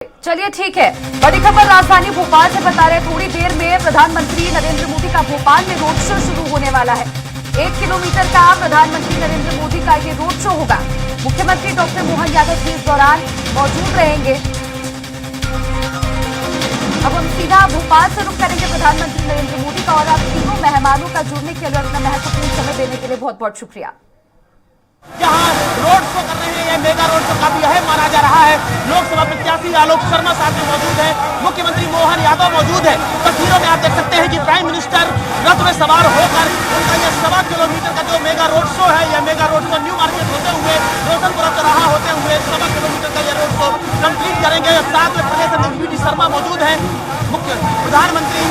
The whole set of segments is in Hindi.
चलिए ठीक है। बड़ी खबर राजधानी भोपाल से बता रहे, थोड़ी देर में प्रधानमंत्री नरेंद्र मोदी का भोपाल में रोड शो शुरू होने वाला है। 1 किलोमीटर का प्रधानमंत्री नरेंद्र मोदी का ये रोड शो होगा। मुख्यमंत्री डॉक्टर मोहन यादव भी इस दौरान मौजूद रहेंगे। अब हम सीधा भोपाल से रुख करेंगे प्रधानमंत्री नरेंद्र मोदी का। और आप तीनों मेहमानों का जुड़ने के लिए, अपना महत्वपूर्ण समय देने के लिए बहुत बहुत शुक्रिया। यहाँ रोड शो कर रहे हैं, यह मेगा रोड शो काफी अहम माना जा रहा है। लोकसभा प्रत्याशी आलोक शर्मा साथ में मौजूद है, मुख्यमंत्री मोहन यादव मौजूद है। तस्वीरों में आप देख सकते हैं कि प्राइम मिनिस्टर रथ में सवार होकर उनका यह 1.25 किलोमीटर का जो मेगा रोड शो है, यह mega road show new market होते हुए रोशनपुरा चौराहा होते हुए 1.25 किलोमीटर का यह रोड शो कंप्लीट करेंगे। साथ में प्रदेश अध्यक्ष वी शर्मा मौजूद है। मुख्य प्रधानमंत्री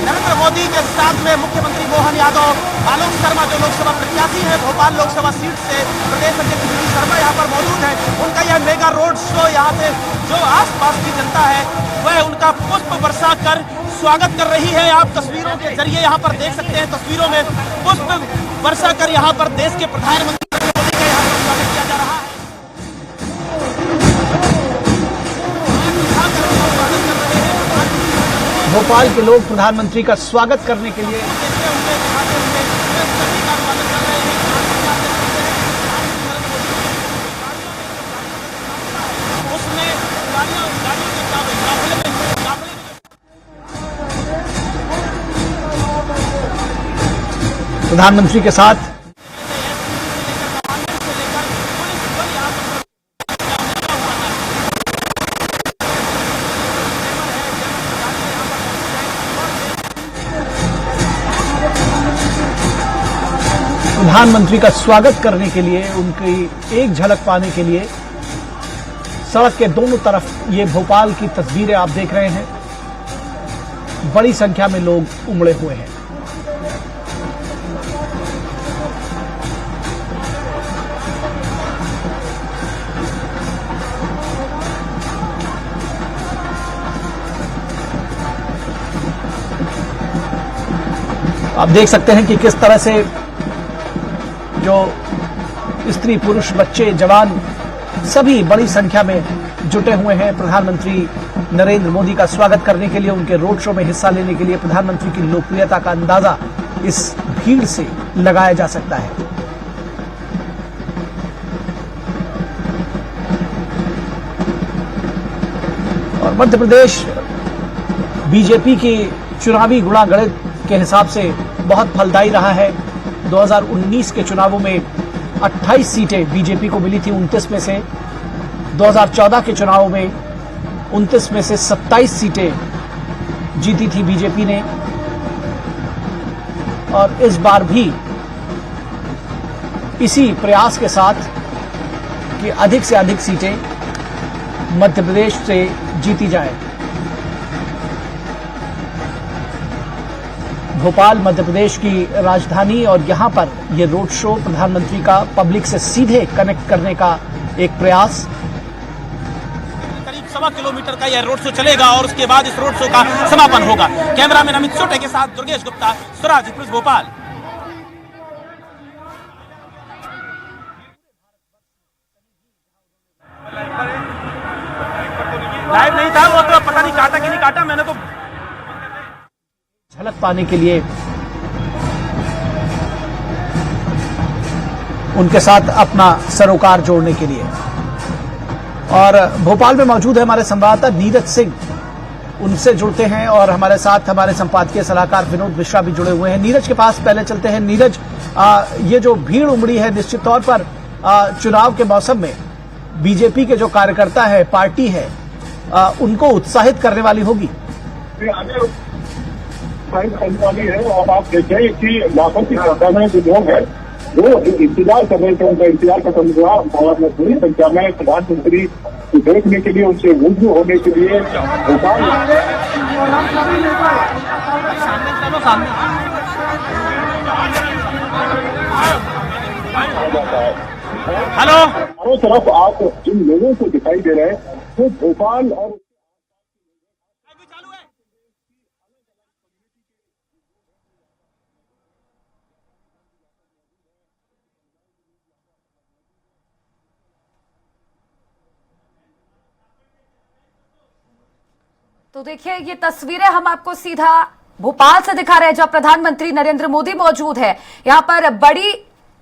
नरेंद्र मोदी के साथ में मुख्यमंत्री मोहन यादव, आलोक शर्मा जो लोकसभा प्रत्याशी है भोपाल लोकसभा सीट से, प्रदेश अध्यक्ष वी शर्मा यहाँ पर मौजूद है। उनका यह मेगा रोड शो यहाँ से जो आसपास की जनता है वह उनका पुष्प वर्षा कर स्वागत कर रही है। आप तस्वीरों के जरिए यहाँ पर देख सकते हैं, तस्वीरों में पुष्प वर्षा कर यहाँ पर देश के प्रधानमंत्री नरेंद्र मोदी का यहाँ पर स्वागत किया जा रहा है। भोपाल के लोग प्रधानमंत्री का स्वागत करने के लिए प्रधानमंत्री के साथ प्रधानमंत्री का स्वागत करने के लिए, उनकी एक झलक पाने के लिए सड़क के दोनों तरफ ये भोपाल की तस्वीरें आप देख रहे हैं। बड़ी संख्या में लोग उमड़े हुए हैं। आप देख सकते हैं कि किस तरह से जो स्त्री पुरुष बच्चे जवान सभी बड़ी संख्या में जुटे हुए हैं प्रधानमंत्री नरेंद्र मोदी का स्वागत करने के लिए, उनके रोड शो में हिस्सा लेने के लिए। प्रधानमंत्री की लोकप्रियता का अंदाजा इस भीड़ से लगाया जा सकता है। और मध्य प्रदेश बीजेपी की चुनावी गुणागणित के हिसाब से बहुत फलदायी रहा है। 2019 के चुनावों में 28 सीटें बीजेपी को मिली थी 29 में से। 2014 के चुनावों में 29 में से 27 सीटें जीती थी बीजेपी ने। और इस बार भी इसी प्रयास के साथ कि अधिक से अधिक सीटें मध्य प्रदेश से जीती जाए। भोपाल मध्य प्रदेश की राजधानी और यहां पर यह रोड शो प्रधानमंत्री का पब्लिक से सीधे कनेक्ट करने का एक प्रयास। करीब 1.25 किलोमीटर का यह रोड शो चलेगा और उसके बाद इस रोड शो का समापन होगा। कैमरामैन अमित सोटे के साथ दुर्गेश गुप्ता, स्वराज एक्सप्रेस भोपाल। लाइव नहीं था वो, तो पता नहीं काटा कि नहीं काटा, मैंने तो झलक पाने के लिए उनके साथ अपना सरोकार जोड़ने के लिए। और भोपाल में मौजूद है हमारे संवाददाता नीरज सिंह, उनसे जुड़ते हैं। और हमारे साथ हमारे संपादकीय सलाहकार विनोद मिश्रा भी जुड़े हुए हैं। नीरज के पास पहले चलते हैं। नीरज, ये जो भीड़ उमड़ी है निश्चित तौर पर चुनाव के मौसम में बीजेपी के जो कार्यकर्ता है, पार्टी है, उनको उत्साहित करने वाली होगी। वाली है। और आप देखें कि लाखों की संख्या में जो लोग हैं वो इंतजार कर रहे थे, उनका इंतजार खत्म हुआ और बड़ी संख्या में प्रधानमंत्री देखने के लिए, उनसे रूबरू होने के लिए भोपाल। हेलो, चारों तरफ आप जिन लोगों को दिखाई दे रहे हैं वो भोपाल और तो देखिए ये तस्वीरें हम आपको सीधा भोपाल से दिखा रहे हैं, जहां प्रधानमंत्री नरेंद्र मोदी मौजूद है। यहां पर बड़ी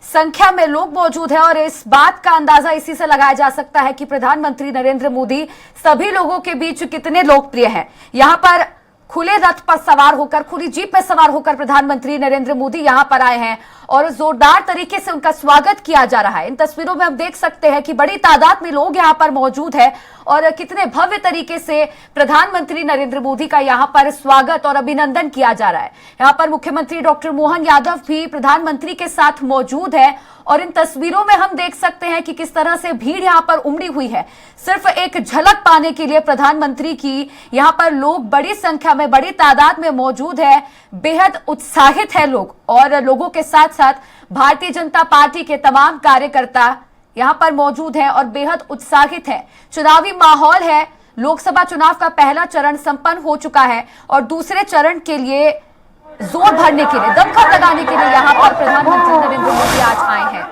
संख्या में लोग मौजूद हैं और इस बात का अंदाजा इसी से लगाया जा सकता है कि प्रधानमंत्री नरेंद्र मोदी सभी लोगों के बीच कितने लोकप्रिय हैं। यहां पर खुले रथ पर सवार होकर, खुली जीप में सवार होकर प्रधानमंत्री नरेंद्र मोदी यहां पर आए हैं और जोरदार तरीके से उनका स्वागत किया जा रहा है। इन तस्वीरों में हम देख सकते हैं कि बड़ी तादाद में लोग यहां पर मौजूद हैं और कितने भव्य तरीके से प्रधानमंत्री नरेंद्र मोदी का यहां पर स्वागत और अभिनंदन किया जा रहा है। यहां पर मुख्यमंत्री डॉक्टर मोहन यादव भी प्रधानमंत्री के साथ मौजूद है और इन तस्वीरों में हम देख सकते हैं कि किस तरह से भीड़ यहां पर उमड़ी हुई है। सिर्फ एक झलक पाने के लिए प्रधानमंत्री की यहां पर लोग बड़ी संख्या में, बड़ी तादाद में मौजूद है। बेहद उत्साहित है लोग और लोगों के साथ साथ भारतीय जनता पार्टी के तमाम कार्यकर्ता यहां पर मौजूद हैं और बेहद उत्साहित हैं। चुनावी माहौल है। लोकसभा चुनाव का पहला चरण संपन्न हो चुका है और दूसरे चरण के लिए जोर भरने के लिए, दमखम लगाने के लिए यहां पर प्रधानमंत्री नरेंद्र मोदी आज आए हैं।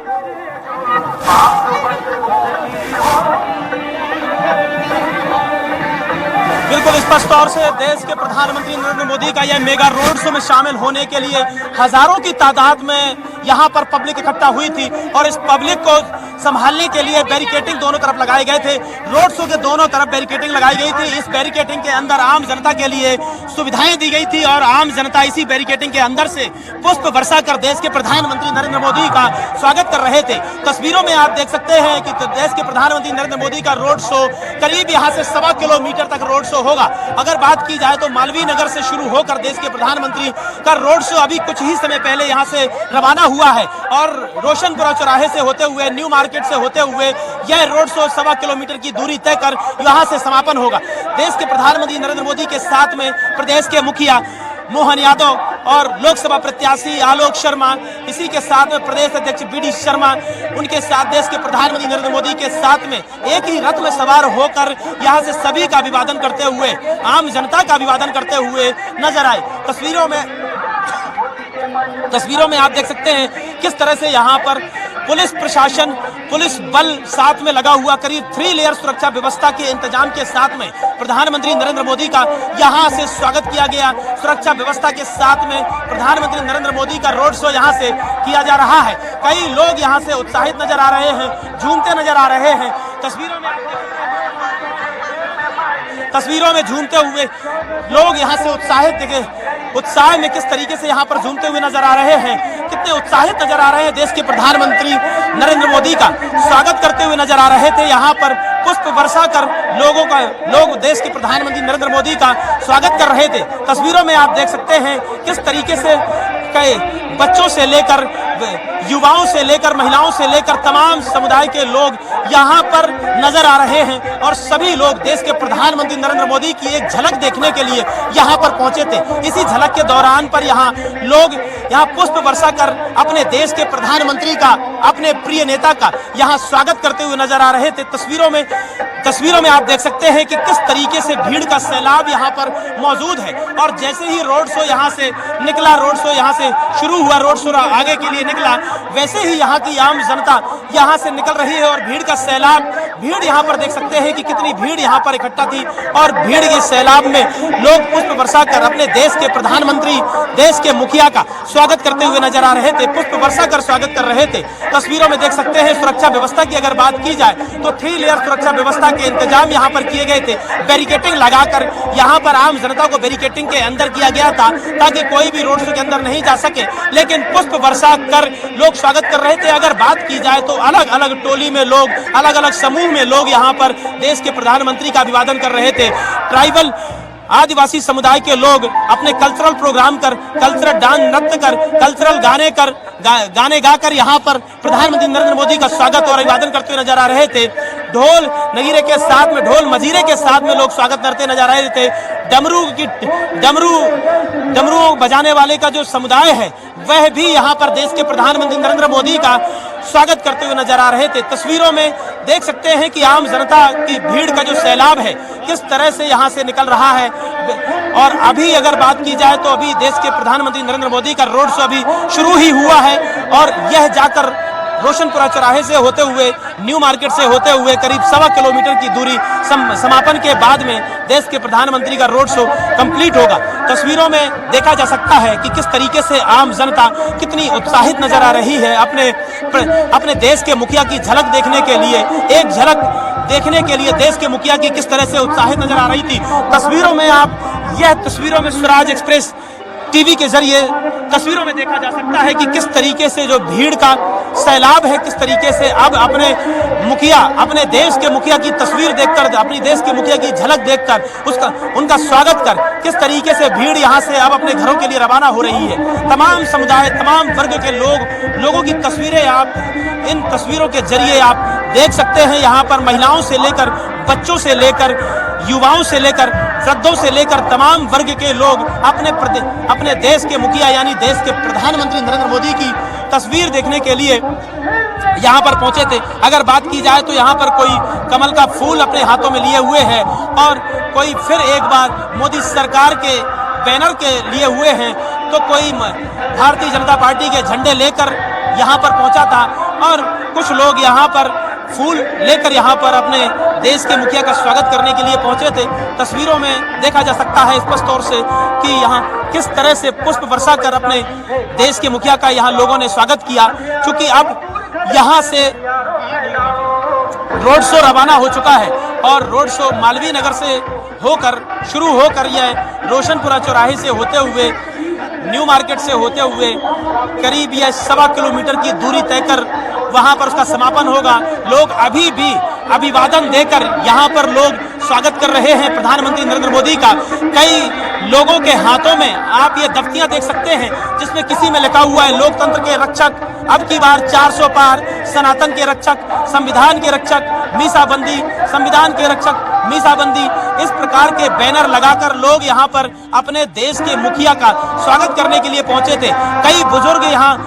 बिल्कुल स्पष्ट तौर से देश के प्रधानमंत्री नरेंद्र मोदी का यह मेगा रोड शो में शामिल होने के लिए हजारों की तादाद में यहां पर पब्लिक इकट्ठा हुई थी और इस पब्लिक को संभालने के लिए बैरिकेडिंग दोनों तरफ लगाए गए थे। रोड शो के दोनों तरफ बैरिकेडिंग लगाई गई थी। इस बैरिकेडिंग के अंदर आम जनता के लिए सुविधाएं दी गई थी और आम जनता इसी बैरिकेडिंग के अंदर से पुष्प वर्षा कर देश के प्रधानमंत्री नरेंद्र मोदी का स्वागत कर रहे थे। तस्वीरों में आप देख सकते हैं कि देश के प्रधानमंत्री नरेंद्र मोदी का रोड शो करीब यहाँ से 1.25 किलोमीटर तक रोड शो होगा। अगर बात की जाए तो मालवीय नगर से शुरू होकर देश के प्रधानमंत्री का रोड शो अभी कुछ ही समय पहले यहाँ से रवाना हुआ है और रोशनपुरा चौराहे से होते हुए, न्यू मार्केट से होते हुए यह रोड शो 1.25 किलोमीटर की दूरी तय कर यहाँ से समापन होगा। देश के प्रधानमंत्री नरेंद्र मोदी के साथ में प्रदेश के मुखिया मोहन यादव और लोकसभा प्रत्याशी आलोक शर्मा, इसी के साथ में प्रदेश अध्यक्ष बीडी शर्मा, उनके साथ देश के प्रधानमंत्री नरेंद्र मोदी के साथ में एक ही रथ में सवार होकर यहां से सभी का अभिवादन करते हुए, आम जनता का अभिवादन करते हुए नजर आए। तस्वीरों में आप देख सकते हैं किस तरह से यहाँ पर पुलिस प्रशासन, पुलिस बल साथ में लगा हुआ, करीब 3 लेयर सुरक्षा व्यवस्था के इंतजाम के साथ में प्रधानमंत्री नरेंद्र मोदी का यहां से स्वागत किया गया। सुरक्षा व्यवस्था के साथ में प्रधानमंत्री नरेंद्र मोदी का रोड शो यहां से किया जा रहा है। कई लोग यहां से उत्साहित नजर आ रहे हैं, झूमते नजर आ रहे हैं। तस्वीरों में झूमते हुए लोग यहां से उत्साहित दिखे, उत्साह में किस तरीके से यहां पर झूमते हुए नजर आ रहे हैं, कितने उत्साहित नजर आ रहे हैं। देश के प्रधानमंत्री नरेंद्र मोदी का स्वागत करते हुए नजर आ रहे थे। यहां पर पुष्प वर्षा कर लोग देश के प्रधानमंत्री नरेंद्र मोदी का स्वागत कर रहे थे। तस्वीरों में आप देख सकते हैं किस तरीके से कई बच्चों से लेकर युवाओं से लेकर महिलाओं से लेकर तमाम समुदाय के लोग यहाँ पर नजर आ रहे हैं और सभी लोग देश के प्रधानमंत्री नरेंद्र मोदी की एक झलक देखने के लिए यहाँ पर पहुंचे थे। इसी झलक के दौरान पर यहाँ लोग पुष्प वर्षा कर अपने देश के प्रधानमंत्री का, अपने प्रिय नेता का यहाँ स्वागत करते हुए नजर आ रहे थे। तस्वीरों में आप देख सकते हैं कि किस तरीके से भीड़ का सैलाब यहाँ पर मौजूद है और जैसे ही रोड शो यहाँ से निकला, रोड शो यहाँ से शुरू हुआ, रोड शो आगे के लिए निकला, वैसे ही यहाँ की आम जनता यहाँ से निकल रही है और भीड़ का सैलाब, भीड़ यहाँ पर देख सकते हैं कि कितनी भीड़ यहाँ पर इकट्ठा थी और भीड़ के सैलाब में लोग पुष्प वर्षा कर अपने देश के प्रधानमंत्री, देश के मुखिया का स्वागत करते हुए नजर आ रहे थे, पुष्प वर्षा कर स्वागत कर रहे थे। तस्वीरों में देख सकते हैं सुरक्षा व्यवस्था की अगर बात की जाए तो 3 लेयर सुरक्षा व्यवस्था के इंतजाम यहाँ पर किए गए थे। बैरिकेडिंग लगाकर यहाँ पर आम जनता को बैरिकेडिंग के अंदर किया गया था ताकि कोई भी रोड शो के अंदर नहीं जा सके, लेकिन पुष्प वर्षा कर लोग स्वागत कर रहे थे। अगर बात की जाए तो अलग अलग टोली में लोग, अलग अलग समूह में लोग यहाँ पर देश के प्रधानमंत्री का अभिवादन कर रहे थे। ट्राइबल आदिवासी समुदाय के लोग अपने कल्चरल प्रोग्राम कर, कल्चरल डांस नृत्य कर, कल्चरल गाने गाकर यहाँ पर प्रधानमंत्री नरेंद्र मोदी का स्वागत और अभिवादन करते हुए नजर आ रहे थे। ढोल नगीरे के साथ में, ढोल मजीरे के साथ में लोग स्वागत करते नजर आ रहे थे। डमरू बजाने वाले का जो समुदाय है वह भी यहाँ पर देश के प्रधानमंत्री नरेंद्र मोदी का स्वागत करते हुए नजर आ रहे थे। तस्वीरों में देख सकते हैं कि आम जनता की भीड़ का जो सैलाब है किस तरह से यहाँ से निकल रहा है। और अभी अगर बात की जाए तो अभी देश के प्रधानमंत्री नरेंद्र मोदी का रोड शो अभी शुरू ही हुआ है और यह जाकर रोशनपुरा चौराहे से होते हुए, न्यू मार्केट से होते हुए करीब 1.25 किलोमीटर की दूरी समापन के बाद में देश के प्रधानमंत्री का रोड शो कंप्लीट होगा। तस्वीरों में देखा जा सकता है कि किस तरीके से आम जनता कितनी उत्साहित नजर आ रही है अपने देश के मुखिया की झलक देखने के लिए। एक झलक देखने के लिए देश के मुखिया की किस तरह से उत्साहित नजर आ रही थी। तस्वीरों में स्वराज एक्सप्रेस टीवी के जरिए तस्वीरों में देखा जा सकता है कि किस तरीके से जो भीड़ का सैलाब है, किस तरीके से अब अपने देश के मुखिया की तस्वीर देखकर, अपनी देश के मुखिया की झलक देखकर उनका स्वागत कर किस तरीके से भीड़ यहां से अब अपने घरों के लिए रवाना हो रही है। तमाम समुदाय, तमाम वर्ग के लोगों की तस्वीरें आप इन तस्वीरों के जरिए आप देख सकते हैं। यहाँ पर महिलाओं से लेकर, बच्चों से लेकर, युवाओं से लेकर, वृद्धों से लेकर तमाम वर्ग के लोग अपने देश के मुखिया यानी देश के प्रधानमंत्री नरेंद्र मोदी की तस्वीर देखने के लिए यहाँ पर पहुंचे थे। अगर बात की जाए तो यहाँ पर कोई कमल का फूल अपने हाथों में लिए हुए है और कोई फिर एक बार मोदी सरकार के बैनर के लिए हुए हैं, तो कोई भारतीय जनता पार्टी के झंडे लेकर यहाँ पर पहुंचा था और कुछ लोग यहाँ पर फूल लेकर यहाँ पर अपने देश के मुखिया का स्वागत करने के लिए पहुंचे थे। तस्वीरों में देखा जा सकता है स्पष्ट तौर से कि यहाँ किस तरह से पुष्प वर्षा कर अपने देश के मुखिया का यहाँ लोगों ने स्वागत किया। क्योंकि अब यहाँ से रोड शो रवाना हो चुका है और रोड शो मालवीय नगर से शुरू होकर यह रोशनपुरा चौराहे से होते हुए, न्यू मार्केट से होते हुए करीब यह 1.25 किलोमीटर की दूरी तय कर वहां पर उसका समापन होगा। लोग अभी भी अभिवादन देकर यहाँ पर लोग स्वागत कर रहे हैं प्रधानमंत्री नरेंद्र मोदी का। कई लोगों के हाथों में आप ये दफ्तियां देख सकते हैं जिसमें किसी में लिखा हुआ है लोकतंत्र के रक्षक, अब की बार 400 पार, सनातन के रक्षक, संविधान के रक्षक, मीसाबंदी, संविधान के रक्षक, मीसाबंदी। इस प्रकार के बैनर लगाकर लोग यहाँ पर अपने देश के मुखिया का स्वागत करने के लिए पहुंचे थे। कई बुजुर्ग यहाँ,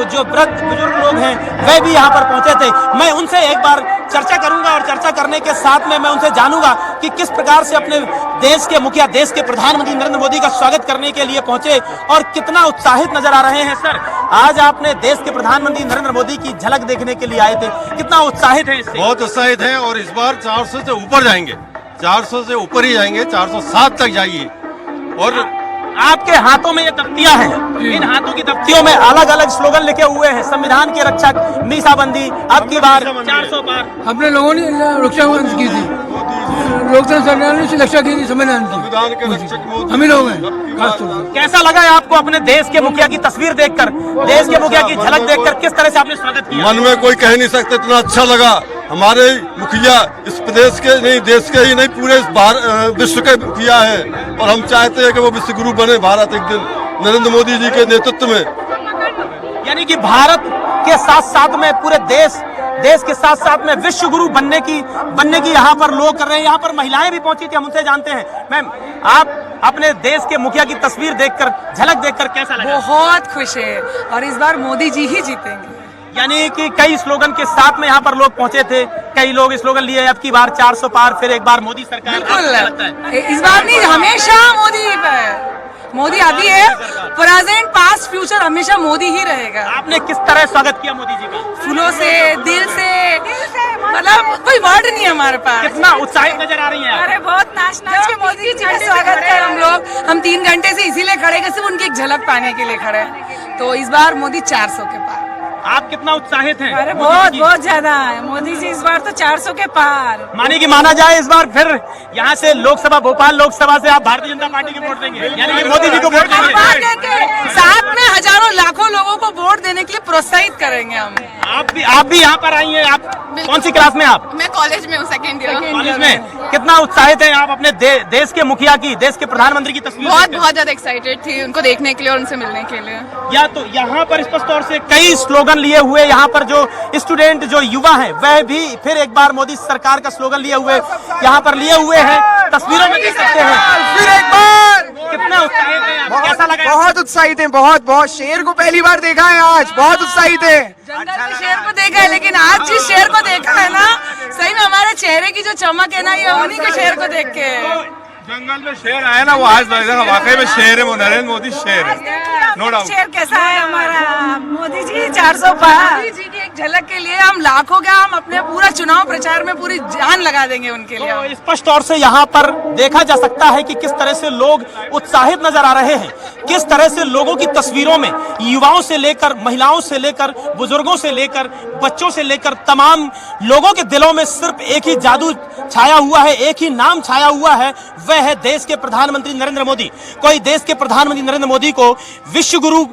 जो वृद्ध बुजुर्ग लोग हैं वे भी यहाँ पर पहुंचे थे। मैं उनसे एक बार चर्चा करूंगा और चर्चा करने के साथ में मैं उनसे जानूंगा कि किस प्रकार से अपने देश के मुखिया, देश के प्रधानमंत्री नरेंद्र मोदी का स्वागत करने के लिए पहुंचे और कितना उत्साहित नजर आ रहे हैं। सर, आज आपने देश के प्रधानमंत्री नरेंद्र मोदी की झलक देखने के लिए आए थे, कितना उत्साहित है इससे? बहुत उत्साहित है और इस बार 400 से ऊपर जाएंगे, 400 से ऊपर ही जाएंगे, 407 तक जाइए। और आपके हाथों में ये दफ्तियां हैं, इन हाथों की दफ्तियों में अलग अलग स्लोगन लिखे हुए हैं, संविधान के रक्षक, मीसाबंदी, अब की बार 400 पार। अपने लोगों ने रक्षा की थी, लोकतंत्र संविधान ने रक्षा की थी, संविधान के रक्षक हम ही लोग हैं। कैसा लगा है आपको अपने देश के मुखिया की तस्वीर देखकर, देश के मुखिया की झलक देखकर किस तरह से आपने स्वागत किया? मन में कोई कह नहीं सकता, इतना अच्छा लगा। हमारे मुखिया इस प्रदेश के नहीं, देश के ही नहीं, पूरे विश्व के मुखिया है और हम चाहते हैं कि वो विश्व गुरु बने भारत एक दिन नरेंद्र मोदी जी के नेतृत्व में। यानी कि भारत के साथ साथ में पूरे देश के साथ साथ में विश्व गुरु बनने की यहाँ पर लोग कर रहे हैं। यहाँ पर महिलाएं भी पहुंची थी, हम उनसे जानते हैं। मैम, आप अपने देश के मुखिया की तस्वीर देखकर, झलक देखकर कैसा लगा? बहुत खुश है और इस बार मोदी जी ही जीतेंगे। यानी कि कई स्लोगन के साथ में यहाँ पर लोग पहुंचे थे, कई लोग स्लोगन लिए, अब की बार 400 पार, फिर एक बार मोदी सरकार। बिल्कुल, इस बार नहीं, हमेशा मोदी पर। मोदी अभी है, प्रेजेंट, पास्ट, फ्यूचर हमेशा मोदी ही रहेगा। आपने किस तरह स्वागत किया मोदी जी का? फूलों से, दिल से, मतलब कोई वर्ड नहीं है हमारे पास। कितना उत्साहित नजर आ रही है? अरे बहुत नाच के मोदी जी का स्वागत कर हम लोग। हम 3 घंटे से इसीलिए खड़े हैं, सिर्फ उनकी एक झलक पाने के लिए खड़े हैं। तो इस बार मोदी 400 के पार। आप कितना उत्साहित हैं? अरे बहुत ज्यादा है। मोदी जी इस बार तो 400 के पार। माना जाए इस बार फिर यहाँ से लोकसभा, भोपाल लोकसभा से आप भारतीय जनता पार्टी को वोट देंगे, यानी कि मोदी जी को वोट देंगे। साथ में हजारों लाखों लोगों को वोट देने के लिए प्रोत्साहित करेंगे हम। आप भी यहाँ पर आई हैं। आप कौन सी क्लास में? आप? मैं कॉलेज में हूँ, सेकंड ईयर। कॉलेज में कितना उत्साहित है आप अपने देश के मुखिया की, देश के प्रधानमंत्री की तस्वीर? बहुत ज्यादा एक्साइटेड थी उनको देखने के लिए और उनसे मिलने के लिए। या तो यहाँ पर स्पष्ट तौर से कई स्लोगन लिए हुए, यहाँ पर जो स्टूडेंट, जो युवा हैं, वह भी फिर एक बार मोदी सरकार का स्लोगन लिए हुए यहाँ पर लिए हुए हैं। तस्वीरों में देख सकते हैं। फिर एक बार कितना उत्साहित है आप? कैसा लगा? बहुत उत्साहित है, बहुत शेर को पहली बार देखा है आज, बहुत उत्साहित है। जंगल में शेर को देखा है, लेकिन आज जिस शेर को देखा है ना, सही में हमारे चेहरे की जो चमक है ना, ये उन्हीं के शेर को देख के। जंगल में शेर आया ना, वो आज लगेगा वाकई में शेर है, वो नरेंद्र मोदी शेर है, नो डाउट। शेर कैसा है हमारा मोदी जी? 400 पार। मोदी जी की एक एक झलक के लिए हम लाखों क्या हम अपने पूरा चुनाव प्रचार में पूरी जान लगा देंगे उनके लिए। तो स्पष्ट तौर से यहाँ पर देखा जा सकता है कि किस तरह से लोग उत्साहित नजर आ रहे हैं, किस तरह से लोगों की तस्वीरों में युवाओं से लेकर महिलाओं से लेकर बुजुर्गों से लेकर बच्चों से लेकर तमाम लोगों के दिलों में सिर्फ एक ही जादू छाया हुआ है, एक ही नाम छाया हुआ है, वह है देश के प्रधानमंत्री नरेंद्र मोदी। कोई देश के प्रधानमंत्री नरेंद्र मोदी को विश्व गुरु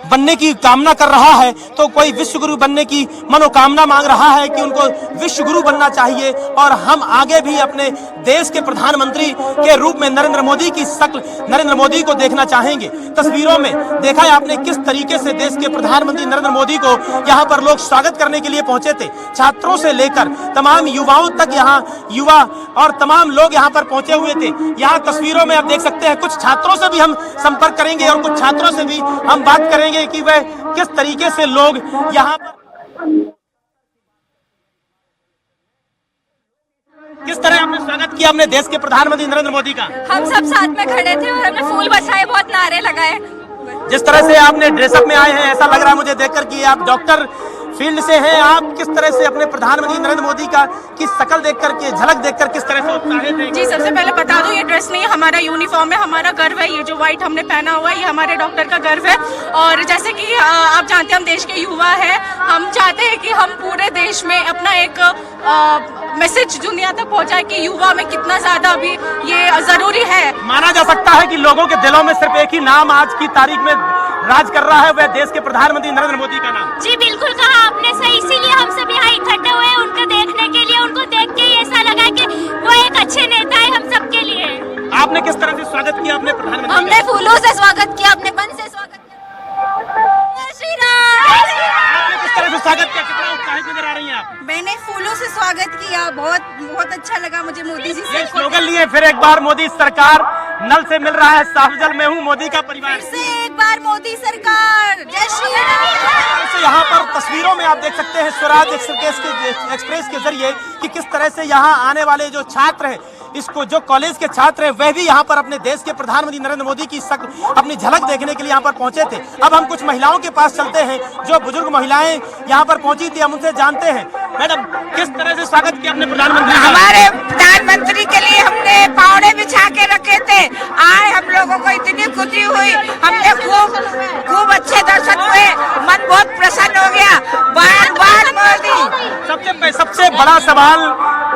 बनने की कामना कर रहा है, तो कोई विश्व गुरु बनने की मनोकामना मांग रहा है कि उनको विश्व गुरु बनना चाहिए और हम आगे भी अपने देश के प्रधानमंत्री के रूप में नरेंद्र मोदी की शक्ल, नरेंद्र मोदी को देखना चाहेंगे। तस्वीरों में देखा है आपने किस तरीके से देश के प्रधानमंत्री नरेंद्र मोदी को यहाँ पर लोग स्वागत करने के लिए पहुंचे थे, छात्रों से लेकर तमाम युवाओं तक यहाँ युवा और तमाम लोग यहाँ पर पहुंचे हुए थे। यहाँ तस्वीरों में आप देख सकते हैं कुछ छात्रों से भी हम संपर्क करेंगे और कुछ छात्रों से भी हम बात करेंगे कि वह किस तरीके से लोग यहाँ पर किस तरह आपने स्वागत किया अपने देश के प्रधानमंत्री नरेंद्र मोदी का। हम सब साथ में खड़े थे और हमने फूल बरसाए, बहुत नारे लगाए। जिस तरह से आपने ड्रेसअप में आए हैं, ऐसा लग रहा है मुझे देखकर कि आप डॉक्टर फील्ड से हैं। आप किस तरह से अपने प्रधानमंत्री नरेंद्र मोदी का की शक्ल देखकर के झलक देखकर किस तरह से उत्साहित हैं? जी, सबसे पहले बता दूं, ये ड्रेस नहीं, हमारा यूनिफॉर्म है, हमारा गर्व है। ये जो व्हाइट हमने पहना हुआ है, ये हमारे डॉक्टर का गर्व है। और जैसे कि आप जानते हैं, हम देश के युवा हैं, हम चाहते हैं कि हम पूरे देश में अपना एक मैसेज दुनिया तक पहुंचाए कि युवा में कितना ज्यादा अभी ये जरूरी है। माना जा सकता है कि लोगों के दिलों में सिर्फ एक ही नाम आज की तारीख में राज कर रहा है, वह देश के प्रधानमंत्री नरेंद्र मोदी का नाम। जी बिल्कुल कहा आपने सही, इसीलिए हम सब यहाँ इकट्ठे हुए हैं उनको देखने के लिए। उनको देख के ऐसा लगा कि वो एक अच्छे नेता है हम सब के लिए। आपने किस तरह से स्वागत किया अपने प्रधानमंत्री? हमने फूलों से स्वागत किया, अपने बन से स्वागत किया। जय श्री राम। आपने किस तरह से स्वागत किया? कितना उत्साहित नजर आ रही हैं आप? मैंने फूलों से स्वागत किया, बहुत अच्छा लगा मुझे मोदी जी ये स्लोगन लिए फिर एक बार मोदी सरकार, नल से मिल रहा है साफ जल, मैं हूँ मोदी का परिवार। एक बार मोदी सरकार, जय श्री राम। यहाँ पर तस्वीरों में आप देख सकते हैं स्वराज एक्सप्रेस के जरिए कि किस तरह से यहाँ आने वाले जो छात्र हैं, इसको जो कॉलेज के छात्र हैं, वह भी यहाँ पर अपने देश के प्रधानमंत्री नरेंद्र मोदी की अपनी झलक देखने के लिए यहाँ पर पहुंचे थे। अब हम कुछ महिलाओं के पास चलते हैं, जो बुजुर्ग महिलाएं यहाँ पर पहुंची थी, हम उनसे जानते हैं। मैडम, किस तरह से स्वागत किया अपने प्रधानमंत्री? हमारे प्रधानमंत्री के लिए हमने पावड़े बिछा के रखे थे, आए हम लोगों को इतनी खुशी हुई, हमने खूब अच्छे दर्शन हुए, मन बहुत प्रसन्न हो गया। बार बार मोदी। सबसे बड़ा सवाल,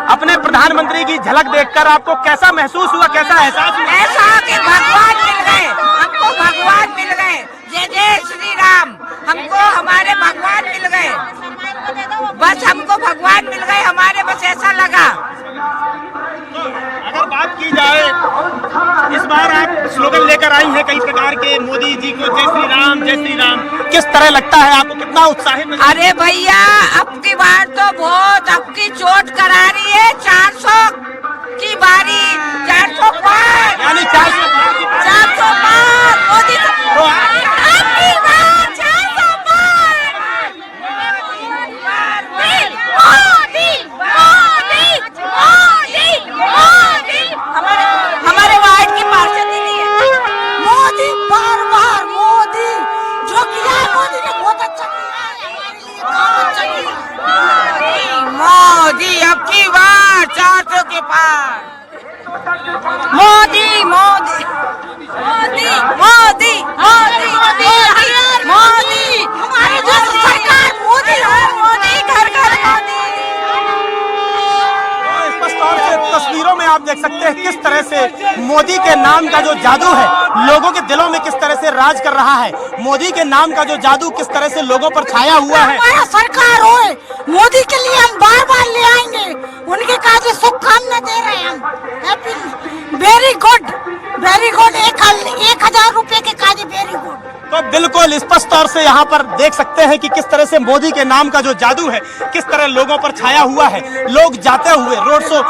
अपने प्रधानमंत्री की झलक देखकर आपको कैसा महसूस हुआ, कैसा एहसास हुआ? ऐसा कि भगवान मिल गए, हमको भगवान मिल गए। जय जय श्री राम। हमको हमारे भगवान मिल गए, बस हमको भगवान मिल गए हमारे, बस ऐसा लगा। अगर बात की जाए, इस बार आप स्लोगन लेकर आई हैं कई प्रकार के, मोदी जी को जय श्री राम, जय श्री राम, किस तरह लगता है आपको, कितना उत्साहित? अरे भैया, अब की बार तो बहुत आपकी चोट करा रही है। 400 की बारी, 400 पार, यानी 400 पार मोदी हमारे वार्ड की पार्षद नहीं है। मोदी बार बार, मोदी जो किया मोदी ने बहुत अच्छा किया, मोदी अब की बार 400 के पार। मोदी मोदी मोदी मोदी मोदी मोदी हमारी जो सरकार मोदी है, मोदी घर घर मोदी। स्पष्ट तौर से तस्वीरों में आप देख सकते हैं किस तरह से मोदी के नाम का जो जादू है लोगों के दिलों में किस तरह से राज कर रहा है। मोदी के नाम का जो जादू किस तरह से लोगों पर छाया हुआ है। हमारा सरकार होए, मोदी के लिए हम बार बार ले आएंगे, उनके काजे शुभकामना दे रहे हैं हम। Very good, very good. 1000 रुपए के काजे वेरी गुड। तो बिल्कुल स्पष्ट तौर से यहाँ पर देख सकते हैं कि किस तरह से मोदी के नाम का जो जादू है किस तरह लोगों पर छाया हुआ है। लोग जाते हुए रोड शो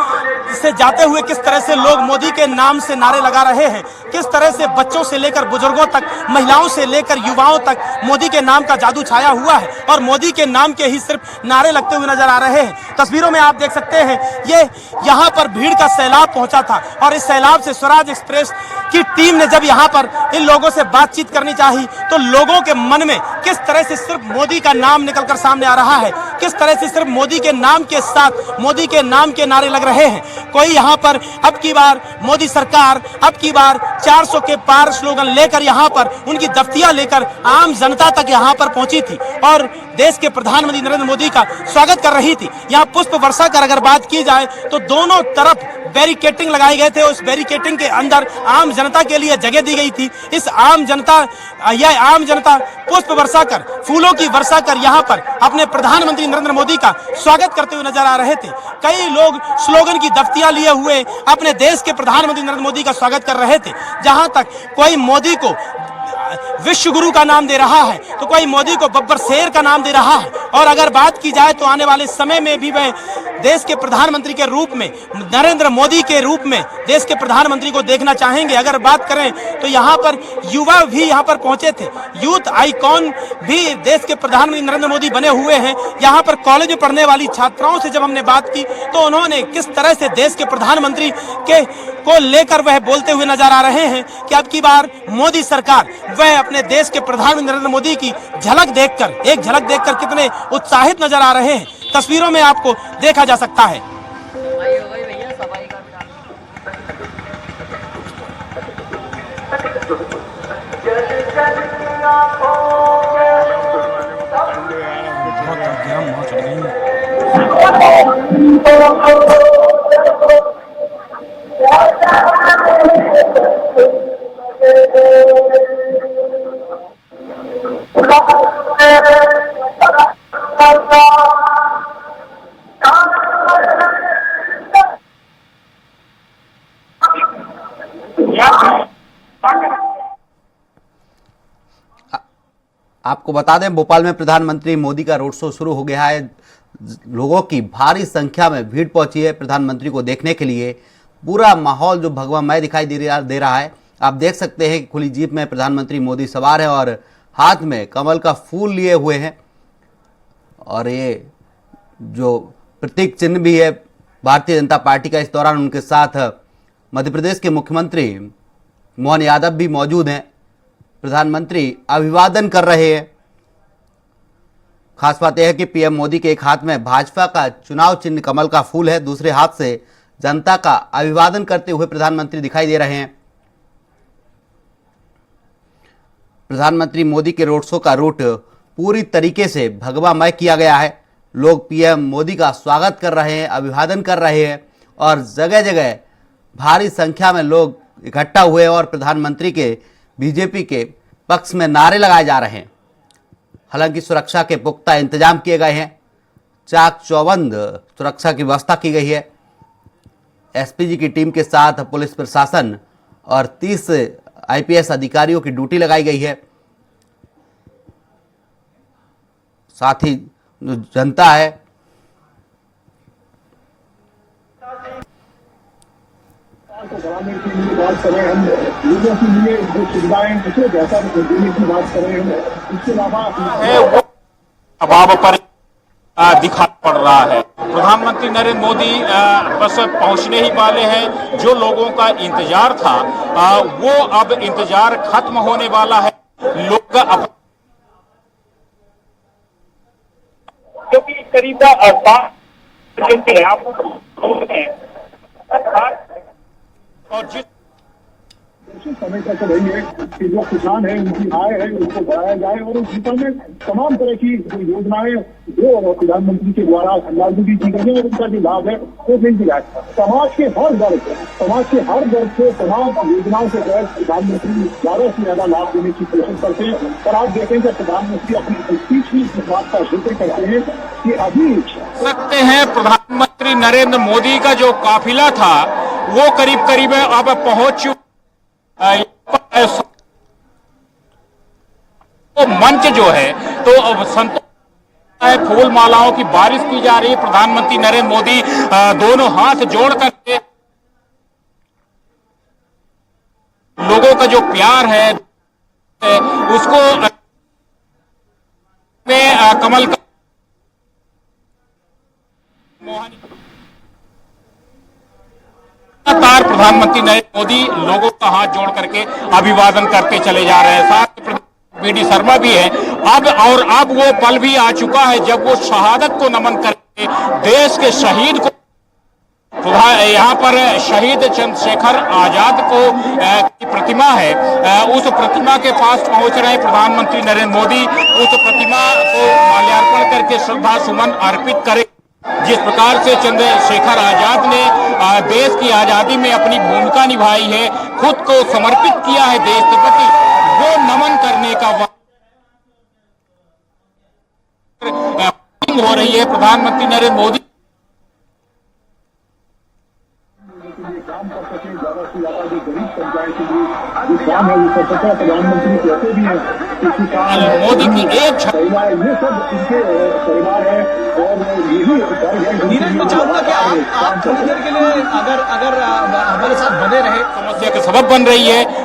से जाते हुए किस तरह से लोग मोदी के नाम से नारे लगा रहे हैं, किस तरह से बच्चों से लेकर बुजुर्गों तक, महिलाओं से लेकर युवाओं तक मोदी के नाम का जादू छाया हुआ है और मोदी के नाम के ही सिर्फ नारे लगते हुए नजर आ रहे हैं। तस्वीरों में आप देख सकते हैं ये यहाँ पर भीड़ का सैलाब पहुंचा था और इस सैलाब से स्वराज एक्सप्रेस की टीम ने जब यहाँ पर इन लोगों से बातचीत करनी चाहिए तो लोगों के मन में किस तरह से सिर्फ मोदी का नाम निकलकर सामने आ रहा है, किस तरह से सिर्फ मोदी के नाम के साथ मोदी के नाम के नारे लग रहे हैं। कोई यहाँ पर अब की बार मोदी सरकार, अब की बार 400 के पार स्लोगन लेकर यहाँ पर उनकी दफ्तियां लेकर आम जनता तक यहाँ पर पहुंची थी और देश के प्रधानमंत्री नरेंद्र मोदी का स्वागत कर रही थी। यहाँ पुष्प वर्षा कर अगर बात की जाए तो दोनों तरफ बैरिकेटिंग लगाए गए थे। उस बैरिकेटिंग के अंदर आम जनता के लिए जगह दी गई थी। इस आम जनता पुष्प वर्षा कर, फूलों की वर्षा कर यहाँ पर अपने प्रधानमंत्री नरेंद्र मोदी का स्वागत करते हुए नजर आ रहे थे। कई लोग स्लोगन की दफ्तियां लिए हुए अपने देश के प्रधानमंत्री नरेंद्र मोदी का स्वागत कर रहे थे। जहां तक कोई मोदी को विश्व गुरु का नाम दे रहा है तो कोई मोदी को बब्बर शेर का नाम दे रहा है। और अगर बात की जाए तो आने वाले समय में भी वह देश के प्रधानमंत्री के रूप में, नरेंद्र मोदी के रूप में देश के प्रधानमंत्री को देखना चाहेंगे। अगर बात करें तो यहाँ पर युवा भी यहाँ पर पहुंचे थे, यूथ आइकॉन भी देश के प्रधानमंत्री नरेंद्र मोदी बने हुए हैं। यहाँ पर कॉलेज में पढ़ने वाली छात्राओं से जब हमने बात की तो उन्होंने किस तरह से देश के प्रधानमंत्री को लेकर वह बोलते हुए नजर आ रहे हैं कि अब की बार मोदी सरकार वह अपने देश के प्रधानमंत्री नरेंद्र मोदी की एक झलक देखकर कितने उत्साहित नजर आ रहे हैं। तस्वीरों में आपको देखा जा सकता है। आपको बता दें, भोपाल में प्रधानमंत्री मोदी का रोड शो शुरू हो गया है। लोगों की भारी संख्या में भीड़ पहुंची है प्रधानमंत्री को देखने के लिए। पूरा माहौल जो भगवामय दिखाई दे रहा है। आप देख सकते हैं कि खुली जीप में प्रधानमंत्री मोदी सवार है और हाथ में कमल का फूल लिए हुए हैं और ये जो प्रतीक चिन्ह भी है भारतीय जनता पार्टी का। इस दौरान उनके साथ मध्य प्रदेश के मुख्यमंत्री मोहन यादव भी मौजूद हैं। प्रधानमंत्री अभिवादन कर रहे हैं। खास बात यह है कि पीएम मोदी के एक हाथ में भाजपा का चुनाव चिन्ह कमल का फूल है, दूसरे हाथ से जनता का अभिवादन करते हुए प्रधानमंत्री दिखाई दे रहे हैं। प्रधानमंत्री मोदी के रोड शो का रूट पूरी तरीके से भगवामय किया गया है। लोग पीएम मोदी का स्वागत कर रहे हैं, अभिवादन कर रहे हैं और जगह जगह भारी संख्या में लोग इकट्ठा हुए और प्रधानमंत्री के बीजेपी के पक्ष में नारे लगाए जा रहे हैं। हालांकि सुरक्षा के पुख्ता इंतजाम किए गए हैं। चाक चौबंद सुरक्षा की व्यवस्था की गई है। एसपीजी की टीम के साथ पुलिस प्रशासन और 30 आईपीएस अधिकारियों की ड्यूटी लगाई गई है। साथ ही जो जनता है को बढ़ाने के लिए बात कर रहे हैं, हम लोगों के लिए जो सुविधाएं उसे बेहतर देने की बात कर रहे हैं। इसके अलावा दबाव पर दिखाई पड़ रहा है। प्रधानमंत्री नरेंद्र मोदी बस पहुंचने ही वाले हैं। जो लोगों का इंतजार था वो अब इंतजार खत्म होने वाला है। लोग क्योंकि करीब 5 और जिस समय तक रही है कि जो किसान है उनकी आय है उसको बढ़ाया जाए और उस दिशा में तमाम तरह की जो योजनाएं जो प्रधानमंत्री के द्वारा लागू की गई है और उनका जो लाभ है वो मिल जाए। समाज के हर वर्ग से तमाम योजनाओं के तहत प्रधानमंत्री ज्यादा से ज्यादा लाभ देने की कोशिश करते हैं। और आप देखें कि प्रधानमंत्री अपनी स्पीच में इस बात का जिक्र करते हैं कि अभी सकते हैं प्रधानमंत्री नरेंद्र मोदी का जो काफिला था वो करीब अब पहुंच चुका। तो मंच जो है तो संतोष फूल मालाओं की बारिश की जा रही है। प्रधानमंत्री नरेंद्र मोदी दोनों हाथ जोड़ करके लोगों का जो प्यार है उसको में कमल का लगातार प्रधानमंत्री नरेंद्र मोदी लोगों का हाथ जोड़ करके अभिवादन करते चले जा रहे हैं। साथ वीडी शर्मा भी है। अब वो पल भी आ चुका है जब वो शहादत को नमन करके देश के शहीद को यहाँ पर शहीद चंद्रशेखर आजाद को की प्रतिमा है, उस प्रतिमा के पास पहुंच रहे हैं प्रधानमंत्री नरेंद्र मोदी। उस प्रतिमा को माल्यार्पण करके श्रद्धा सुमन अर्पित करें। जिस प्रकार से चंद्रशेखर आजाद ने देश की आजादी में अपनी भूमिका निभाई है, खुद को समर्पित किया है देश के प्रति, वो नमन करने का हो रही है। प्रधानमंत्री नरेंद्र मोदी काम कर सके, ज्यादा से ज्यादा जो गरीब पंचायत के लिए जो काम है वो कर सके। प्रधानमंत्री कहते भी हैं कि किसान मोदी की एक परिवार, ये सब इनके परिवार है और यही नीरज, मैं चाहूंगा कि आप थोड़ी देर के लिए अगर हमारे साथ बने रहे। समस्या का सबब बन रही है।